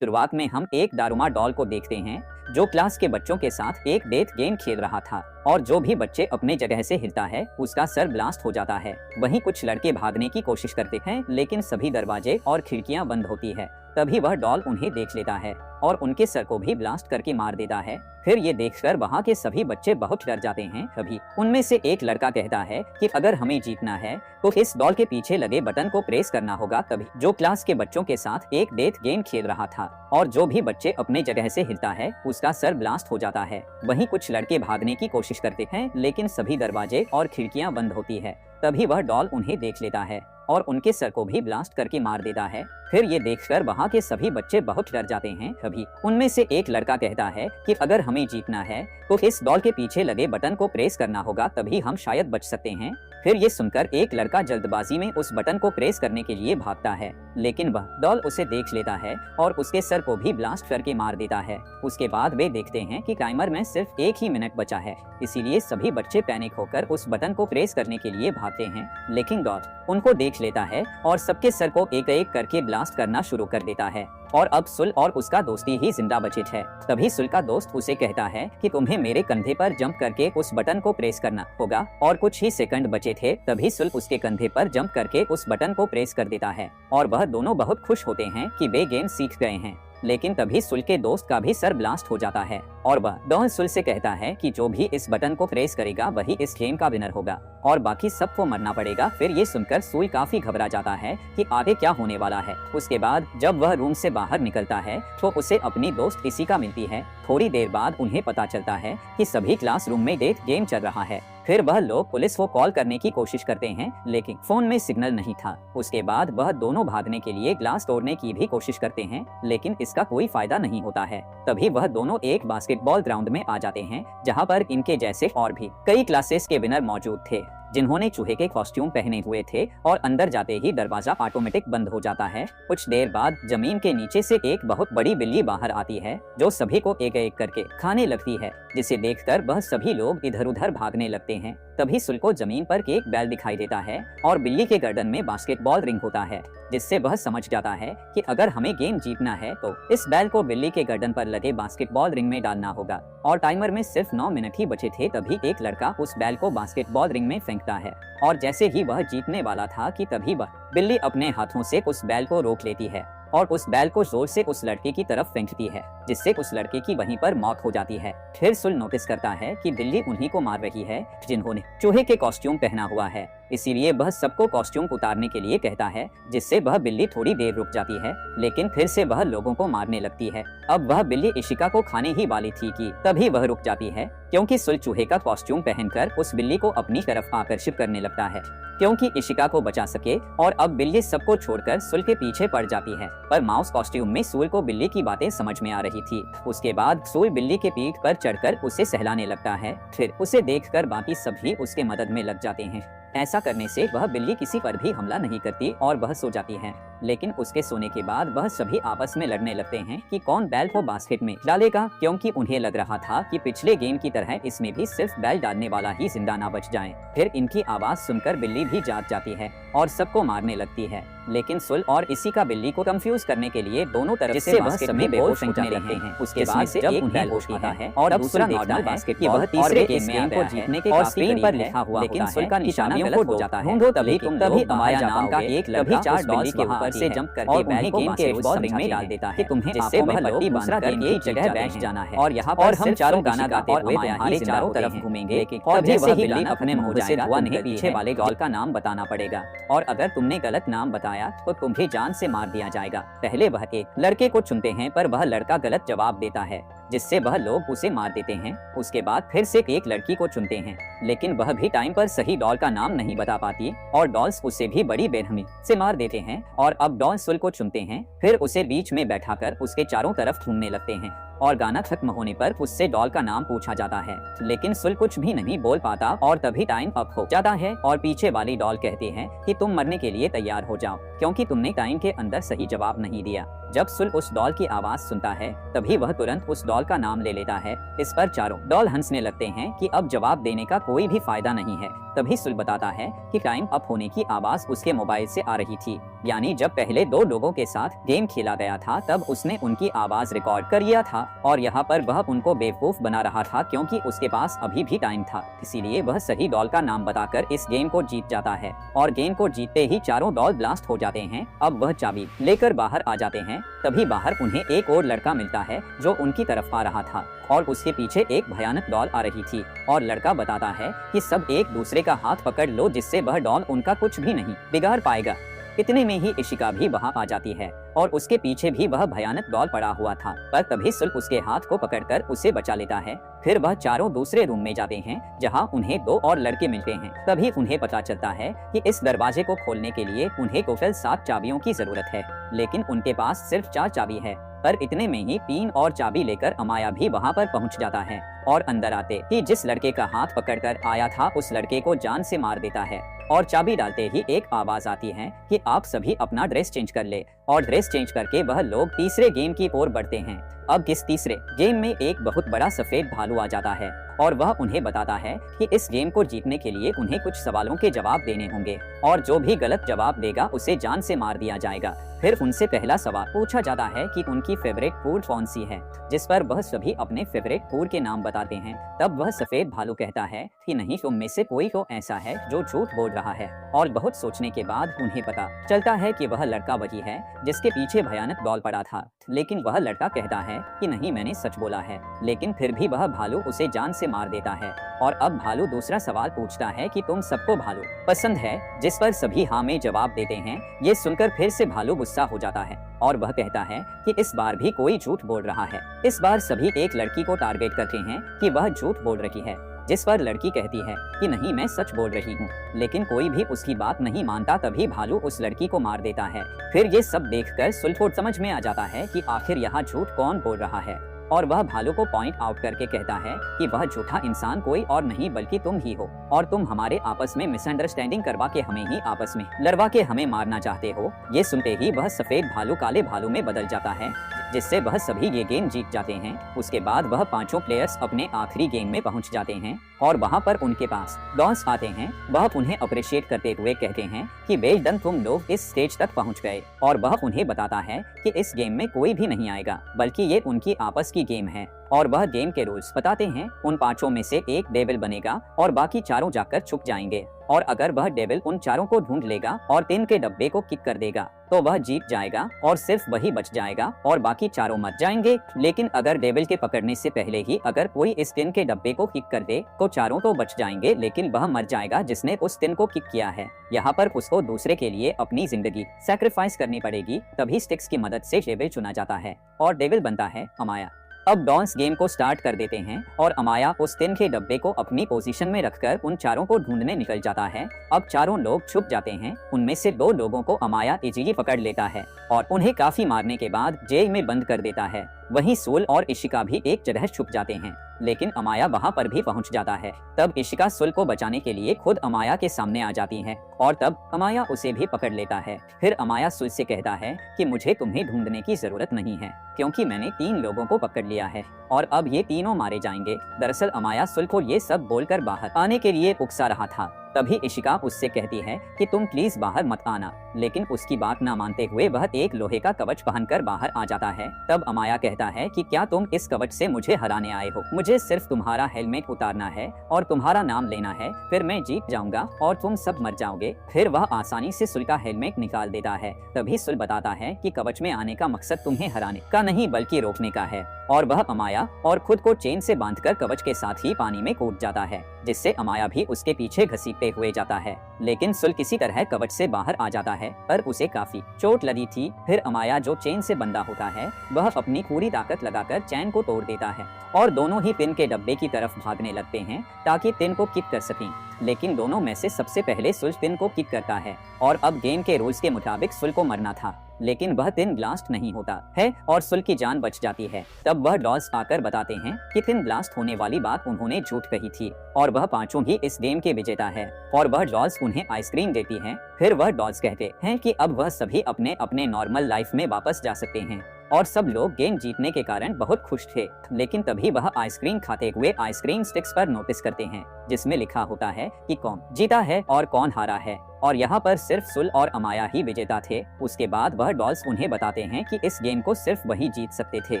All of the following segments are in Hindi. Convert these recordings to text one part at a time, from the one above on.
शुरुआत में हम एक दारूमा डॉल को देखते हैं जो क्लास के बच्चों के साथ एक डेथ गेम खेल रहा था और जो भी बच्चे अपने जगह से हिलता है उसका सर ब्लास्ट हो जाता है। वहीं कुछ लड़के भागने की कोशिश करते हैं लेकिन सभी दरवाजे और खिड़कियां बंद होती है। तभी वह डॉल उन्हें देख लेता है और उनके सर को भी ब्लास्ट करके मार देता है। फिर ये देखकर वहाँ के सभी बच्चे बहुत डर जाते हैं। तभी उनमें से एक लड़का कहता है कि अगर हमें जीतना है तो इस डॉल के पीछे लगे बटन को प्रेस करना होगा। तभी जो क्लास के बच्चों के साथ एक डेथ गेम खेल रहा था और जो भी बच्चे अपने जगह से हिलता है उसका सर ब्लास्ट हो जाता है। वहीं कुछ लड़के भागने की कोशिश करते हैं लेकिन सभी दरवाजे और खिड़कियां बंद होती है। तभी वह डॉल उन्हें देख लेता है और उनके सर को भी ब्लास्ट करके मार देता है। फिर ये देखकर वहाँ के सभी बच्चे बहुत डर जाते हैं। तभी उनमें से एक लड़का कहता है कि अगर हमें जीतना है तो इस डॉल के पीछे लगे बटन को प्रेस करना होगा, तभी हम शायद बच सकते हैं। फिर ये सुनकर एक लड़का जल्दबाजी में उस बटन को प्रेस करने के लिए भागता है लेकिन वह डॉल उसे देख लेता है और उसके सर को भी ब्लास्ट करके मार देता है। उसके बाद वे देखते हैं कि टाइमर में सिर्फ 1 ही मिनट बचा है, इसीलिए सभी बच्चे पैनिक होकर उस बटन को प्रेस करने के लिए भागते हैं। लेकिन डॉल उनको देख लेता है और सबके सर को एक एक करके ब्लास्ट करना शुरू कर देता है और अब सुल और उसका दोस्ती ही जिंदा बचे है। तभी सुल का दोस्त उसे कहता है कि तुम्हें मेरे कंधे पर जंप करके उस बटन को प्रेस करना होगा और कुछ ही सेकंड बचे थे। तभी सुल उसके कंधे पर जंप करके उस बटन को प्रेस कर देता है और वह दोनों बहुत खुश होते हैं कि वे गेम सीख गए हैं। लेकिन तभी सुल के दोस्त का भी सर ब्लास्ट हो जाता है और वह डॉल सुल से कहता है कि जो भी इस बटन को प्रेस करेगा वही इस गेम का विनर होगा और बाकी सबको मरना पड़ेगा। फिर ये सुनकर सुल काफी घबरा जाता है कि आगे क्या होने वाला है। उसके बाद जब वह रूम से बाहर निकलता है तो उसे अपनी दोस्त इशिका मिलती है। थोड़ी देर बाद उन्हें पता चलता है कि सभी क्लासरूम में डेथ गेम चल रहा है। फिर वह लोग पुलिस को कॉल करने की कोशिश करते हैं लेकिन फोन में सिग्नल नहीं था। उसके बाद वह दोनों भागने के लिए ग्लास तोड़ने की भी कोशिश करते हैं लेकिन इसका कोई फायदा नहीं होता है। तभी वह दोनों एक बास्केटबॉल ग्राउंड में आ जाते हैं जहां पर इनके जैसे और भी कई क्लासेस के विनर मौजूद थे जिन्होंने चूहे के कॉस्ट्यूम पहने हुए थे और अंदर जाते ही दरवाजा ऑटोमेटिक बंद हो जाता है। कुछ देर बाद जमीन के नीचे से एक बहुत बड़ी बिल्ली बाहर आती है जो सभी को एक एक करके खाने लगती है, जिसे देखकर वह सभी लोग इधर उधर भागने लगते हैं। तभी सुल को जमीन पर एक बैल दिखाई देता है और बिल्ली के गर्दन में बास्केटबॉल रिंग होता है, जिससे वह समझ जाता है कि अगर हमें गेम जीतना है तो इस बैल को बिल्ली के गर्दन पर लगे बास्केटबॉल रिंग में डालना होगा और टाइमर में सिर्फ 9 मिनट ही बचे थे। तभी एक लड़का उस बैल को बास्केटबॉल रिंग में फेंकता है और जैसे ही वह जीतने वाला था कि तभी वह बिल्ली अपने हाथों से उस बैल को रोक लेती है और उस बैल को जोर से उस लड़के की तरफ फेंकती है, जिससे उस लड़के की वहीं पर मौत हो जाती है। फिर सुल नोटिस करता है कि बिल्ली उन्हीं को मार रही है जिन्होंने चूहे के कॉस्ट्यूम पहना हुआ है, इसीलिए वह सबको कॉस्ट्यूम उतारने के लिए कहता है, जिससे वह बिल्ली थोड़ी देर रुक जाती है लेकिन फिर से वह लोगों को मारने लगती है। अब वह बिल्ली इशिका को खाने ही वाली थी कि तभी वह रुक जाती है क्योंकि सुल चूहे का कॉस्ट्यूम पहनकर उस बिल्ली को अपनी तरफ आकर्षित करने लगता है क्योंकि इशिका को बचा सके और अब बिल्ली सबको छोड़कर सुल के पीछे पड़ जाती है। पर माउस कॉस्ट्यूम में सुल को बिल्ली की बातें समझ में आ रही थी। उसके बाद सुल बिल्ली के पीठ पर चढ़कर उसे सहलाने लगता है। फिर उसे देखकर बाकी सभी उसके मदद में लग जाते हैं। ऐसा करने से वह बिल्ली किसी पर भी हमला नहीं करती और वह सो जाती है। लेकिन उसके सोने के बाद वह सभी आपस में लड़ने लगते हैं कि कौन बैल को बास्केट में डालेगा, क्योंकि उन्हें लग रहा था कि पिछले गेम की तरह इसमें भी सिर्फ बैल डालने वाला ही जिंदा ना बच जाए। फिर इनकी आवाज सुनकर बिल्ली भी जाग जाती है और सबको मारने लगती है। लेकिन सुल और इशिका बिल्ली को कंफ्यूज करने के लिए दोनों तरफ से बास्केट में बेहोश हो जाते हैं। उसके बाद जब एक बैल होता है और दूसरा नॉर्मल बास्केट की वह तीसरे गेम में को जीतने के और स्क्रीन पर लिखा हुआ लेकिन सुल का निशाना गलत हो जाता है। तभी अमाया नाम का एक लड़का चार डॉल्स के ऊपर से जंप करके बैल को गेम के बॉल रिंग में डाल देता है कि तुम्हें जिससे वह पट्टी दूसरा गेम की जगह बैठ जाना है और यहाँ पर हम चारों गाना गाते हुए तुम्हारे चारों तरफ घूमेंगे और जैसे ही बिल्ली अपने मुंह से धुआं नहीं पीछे वाले डॉल का नाम बताना पड़ेगा और अगर तुमने गलत नाम बताया तो तुम्हें जान से मार दिया जाएगा। पहले वह एक लड़के को चुनते हैं पर वह लड़का गलत जवाब देता है, जिससे वह लोग उसे मार देते हैं। उसके बाद फिर से एक लड़की को चुनते हैं लेकिन वह भी टाइम पर सही डॉल का नाम नहीं बता पाती और डॉल्स उसे भी बड़ी बेरहमी से मार देते हैं। और अब डॉल सुल को चुनते हैं, फिर उसे बीच में बैठाकर उसके चारों तरफ घूमने लगते हैं और गाना खत्म होने पर उससे डॉल का नाम पूछा जाता है, लेकिन सुल कुछ भी नहीं बोल पाता और तभी टाइम अप हो जाता है और पीछे वाली डॉल कहती है कि तुम मरने के लिए तैयार हो जाओ क्योंकि तुमने टाइम के अंदर सही जवाब नहीं दिया। जब सुल उस डॉल की आवाज सुनता है तभी वह तुरंत उस डॉल का नाम ले लेता है। इस पर चारों डॉल हंसने लगते हैं कि अब जवाब देने का कोई भी फायदा नहीं है। तभी सुल बताता है कि टाइम अप होने की आवाज उसके मोबाइल से आ रही थी, यानी जब पहले 2 लोगों के साथ गेम खेला गया था तब उसने उनकी आवाज रिकॉर्ड कर लिया था और यहाँ पर वह उनको बेवकूफ बना रहा था क्योंकि उसके पास अभी भी टाइम था, इसीलिए वह सही डॉल का नाम बताकर इस गेम को जीत जाता है। और गेम को जीतते ही चारों डॉल ब्लास्ट हो जाते हैं। अब वह चाबी लेकर बाहर आ जाते हैं। तभी बाहर उन्हें एक और लड़का मिलता है जो उनकी तरफ आ रहा था और उसके पीछे एक भयानक डॉल आ रही थी और लड़का बताता है कि सब एक दूसरे का हाथ पकड़ लो जिससे वह डॉल उनका कुछ भी नहीं बिगाड़ पाएगा। इतने में ही इशिका भी वहां आ जाती है और उसके पीछे भी वह भयानक डॉल पड़ा हुआ था, पर तभी सुल उसके हाथ को पकड़कर उसे बचा लेता है। फिर वह चारों दूसरे रूम में जाते हैं जहां उन्हें 2 और लड़के मिलते हैं। तभी उन्हें पता चलता है कि इस दरवाजे को खोलने के लिए उन्हें टोटल 7 चाबियों की जरूरत है, लेकिन उनके पास सिर्फ 4 चाबी है। पर इतने में ही 3 और चाबी लेकर अमाया भी वहां पर पहुंच जाता है और अंदर आते ही जिस लड़के का हाथ पकड़कर आया था उस लड़के को जान से मार देता है। और चाबी डालते ही एक आवाज आती है कि आप सभी अपना ड्रेस चेंज कर ले और ड्रेस चेंज करके वह लोग तीसरे गेम की ओर बढ़ते हैं। अब इस तीसरे गेम में एक बहुत बड़ा सफेद भालू आ जाता है और वह उन्हें बताता है कि इस गेम को जीतने के लिए उन्हें कुछ सवालों के जवाब देने होंगे और जो भी गलत जवाब देगा उसे जान से मार दिया जाएगा। फिर उनसे पहला सवाल पूछा जाता है कि उनकी फेवरेट फूड कौन सी है, जिस पर वह सभी अपने फेवरेट फूड के नाम बताते हैं। तब वह सफेद भालू कहता है कि नहीं, तुम में से कोई तो ऐसा है जो झूठ बोल रहा है। और बहुत सोचने के बाद उन्हें पता चलता है कि वह लड़का वही है जिसके पीछे भयानक डॉल पड़ा था, लेकिन वह लड़का कहता है कि नहीं, मैंने सच बोला है। लेकिन फिर भी वह भालू उसे जान से मार देता है। और अब भालू दूसरा सवाल पूछता है कि तुम सबको भालू पसंद है, जिस पर सभी हाँ में जवाब देते हैं। ये सुनकर फिर से भालू गुस्सा हो जाता है और वह कहता है कि इस बार भी कोई झूठ बोल रहा है। इस बार सभी एक लड़की को टारगेट करते हैं कि वह झूठ बोल रही है, जिस पर लड़की कहती है कि नहीं, मैं सच बोल रही हूँ, लेकिन कोई भी उसकी बात नहीं मानता। तभी भालू उस लड़की को मार देता है। फिर ये सब देखकर सुल को समझ में आ जाता है कि आखिर यहाँ झूठ कौन बोल रहा है और वह भालू को पॉइंट आउट करके कहता है कि वह झूठा इंसान कोई और नहीं बल्कि तुम ही हो और तुम हमारे आपस में मिसअंडरस्टैंडिंग करवा के हमें ही आपस में लड़वा के हमें मारना चाहते हो। ये सुनते ही वह सफेद भालू काले भालू में बदल जाता है, जिससे वह सभी ये गेम जीत जाते हैं। उसके बाद वह 5 प्लेयर्स अपने आखिरी गेम में पहुंच जाते हैं और वहां पर उनके पास डॉन्स आते हैं। वह उन्हें अप्रिशिएट करते हुए कहते हैं कि वेल डन, तुम लोग इस स्टेज तक पहुंच गए। और वह उन्हें बताता है कि इस गेम में कोई भी नहीं आएगा, बल्कि ये उनकी आपस की गेम है। और वह गेम के रूल्स बताते हैं। उन 5 में से एक डेविल बनेगा और बाकी चारों जाकर छुप जाएंगे, और अगर वह डेविल उन चारों को ढूंढ लेगा और टिन के डब्बे को किक कर देगा तो वह जीत जाएगा और सिर्फ वही बच जाएगा और बाकी चारों मर जाएंगे। लेकिन अगर डेविल के पकड़ने से पहले ही अगर कोई इस टिन के डब्बे को किक कर दे तो चारों तो बच जाएंगे, लेकिन वह मर जाएगा जिसने उस टिन को किक किया है। यहाँ पर उसको दूसरे के लिए अपनी जिंदगी सैक्रिफाइस करनी पड़ेगी। तभी स्टिक्स की मदद से डेविल चुना जाता है और डेविल बनता है अमाया। अब डॉन्स गेम को स्टार्ट कर देते हैं और अमाया उस टिन के डब्बे को अपनी पोजीशन में रखकर उन चारों को ढूंढने निकल जाता है। अब चारों लोग छुप जाते हैं। उनमें से 2 लोगों को अमाया इजीली पकड़ लेता है और उन्हें काफी मारने के बाद जेल में बंद कर देता है। वहीं सोल और इशिका भी एक जगह छुप जाते हैं, लेकिन अमाया वहां पर भी पहुंच जाता है। तब इशिका सोल को बचाने के लिए खुद अमाया के सामने आ जाती है और तब अमाया उसे भी पकड़ लेता है। फिर अमाया सोल से कहता है कि मुझे तुम्हें ढूंढने की जरूरत नहीं है क्योंकि मैंने 3 लोगों को पकड़ लिया है और अब ये तीनों मारे जाएंगे। दरअसल अमाया सोल को ये सब बोलकर बाहर आने के लिए उकसा रहा था। तभी इशिका उससे कहती है कि तुम प्लीज बाहर मत आना, लेकिन उसकी बात ना मानते हुए वह एक लोहे का कवच पहनकर बाहर आ जाता है। तब अमाया कहता है कि क्या तुम इस कवच से मुझे हराने आए हो? मुझे सिर्फ तुम्हारा हेलमेट उतारना है और तुम्हारा नाम लेना है, फिर मैं जीत जाऊंगा और तुम सब मर जाओगे। फिर वह आसानी से सुल का हेलमेट निकाल देता है। तभी सुल बताता है कि कवच में आने का मकसद तुम्हें हराने का नहीं बल्कि रोकने का है, और वह अमाया और खुद को चेन से बांधकर कवच के साथ ही पानी में कूद जाता है, जिससे अमाया भी उसके पीछे घसीटते हुए जाता है। लेकिन सुल किसी तरह कवच से बाहर आ जाता है, पर उसे काफी चोट लगी थी। फिर अमाया जो चेन से बंधा होता है वह अपनी पूरी ताकत लगाकर चैन को तोड़ देता है और दोनों ही टिन के डब्बे की तरफ भागने लगते हैं ताकि टिन को किक कर सकें। लेकिन दोनों में से सबसे पहले सुल टिन को किक करता है और अब गेम के रूल्स के मुताबिक सुल को मरना था। लेकिन वह थिन ब्लास्ट नहीं होता है और सुल की जान बच जाती है। तब वह डॉल्स आकर बताते हैं कि थिन ब्लास्ट होने वाली बात उन्होंने झूठ कही थी और वह पांचों ही इस गेम के विजेता है और वह डॉल्स उन्हें आइसक्रीम देती है। फिर वह डॉल्स कहते हैं कि अब वह सभी अपने अपने नॉर्मल लाइफ में वापस जा सकते हैं और सब लोग गेम जीतने के कारण बहुत खुश थे। लेकिन तभी वह आइसक्रीम खाते हुए आइसक्रीम स्टिक्स पर नोटिस करते हैं जिसमें लिखा होता है कि कौन जीता है और कौन हारा है और यहाँ पर सिर्फ सुल और अमाया ही विजेता थे। उसके बाद वह डॉल्स उन्हें बताते हैं कि इस गेम को सिर्फ वही जीत सकते थे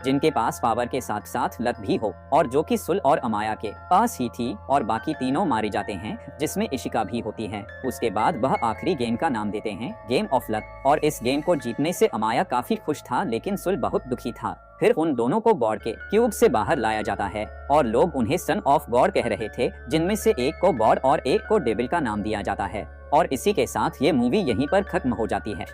जिनके पास पावर के साथ साथ लत भी हो और जो कि सुल और अमाया के पास ही थी और बाकी तीनों मारे जाते हैं जिसमें इशिका भी होती है। उसके बाद वह आखिरी गेम का नाम देते हैं गेम ऑफ लक और इस गेम को जीतने से अमाया काफी खुश था लेकिन सुल बहुत दुखी था। फिर उन दोनों को गॉड के क्यूब से बाहर लाया जाता है और लोग उन्हें सन ऑफ गॉड कह रहे थे जिनमें से एक को गॉड और एक को डेविल का नाम दिया जाता है। और इसी के साथ ये मूवी यहीं पर खत्म हो जाती है।